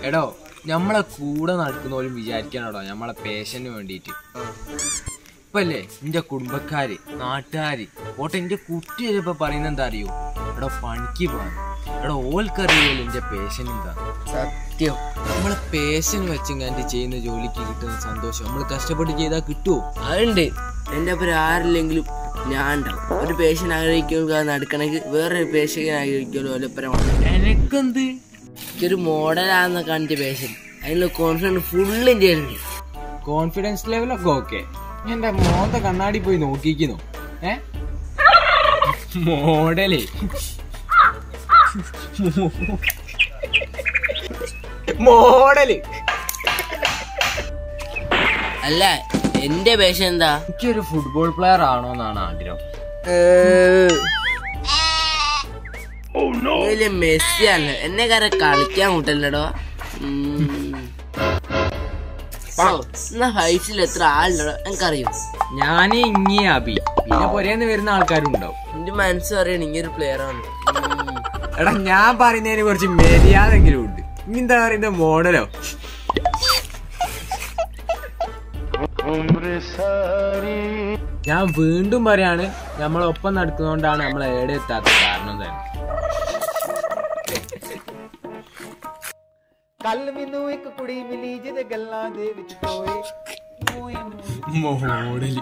എടോ നമ്മളെ കൂടെ നടക്കുന്നവരും വിചാരിക്കാനോടോ നമ്മളെ പേഷ്യന് വേണ്ടിയിട്ട്. ഇപ്പല്ലേ എന്റെ കുടുംബക്കാര് നാട്ടുകാര് ഓട്ടെ എന്റെ കുട്ടി ഇപ്പൊ പറയുന്നത് എന്താ അറിയോ, എടോ പണിക്ക് പോകാൻ. എടോ ഓൽക്കറിയല്ലോ എന്റെ പേഷ്യൻ എന്താ. സത്യം നമ്മളെ പേഷ്യൻ വെച്ചിങ്ങാണ്ട് ചെയ്യുന്ന ജോലിക്ക് കിട്ടുന്ന സന്തോഷം നമ്മൾ കഷ്ടപ്പെട്ട് ചെയ്താൽ കിട്ടുമോ? അതുണ്ട്. എന്റെ ഒപ്പം ആരില്ലെങ്കിലും ഞാൻ ഉണ്ടാവും. ഒരു പേഷ്യൻ ആഗ്രഹിക്കുക നടക്കണമെങ്കിൽ വേറൊരു പേഷ്യൻ ആഗ്രഹിക്കുമല്ലോ ഓലപ്പരമാണ്. എനക്കെന്ത് ഒരു മോഡലാണെന്ന് കാണിച്ച പേഷ്യൻ അതിനുള്ള കോൺഫിഡൻസ് ഫുള്ളിൻ്റെ ഉണ്ട്. കോൺഫിഡൻസ് ലെവലൊക്കെ ഓക്കെ. എന്റെ മോന്റെ കണ്ണാടി പോയി നോക്കിക്കുന്നു. മോഡല് മോഡല് അല്ല എന്റെ പേഷ്യൻ എന്താ, എനിക്കൊരു ഫുട്ബോൾ പ്ലെയർ ആണോന്നാണ് ആഗ്രഹം. മെസ്സി അല്ല എന്നെ കാരെ കളിക്കാൻ കൂട്ടല്ലടോ. എന്നാ ഫൈസിൽ എത്ര ആളുണ്ടോ എനിക്കറിയോ? ഞാന് ഇങ്ങി അബി പിന്നെ പൊരേന്ന് വരുന്ന ആൾക്കാരും ഉണ്ടാവും. എന്റെ മനസ്സ് പറയണ ഇങ്ങനൊരു പ്ലെയർ ആണ്. എടാ ഞാൻ പറയുന്നതിന് കുറച്ച് മര്യാദെങ്കിലും ഉണ്ട്. ഇനി എന്താ പറയുന്ന മോഡലോ? ഞാൻ വീണ്ടും പറയാണ്, നമ്മളൊപ്പം നടക്കുന്നോണ്ടാണ് നമ്മൾ എവിടെ എത്താത്ത കാരണം തന്നെ. മോഡല്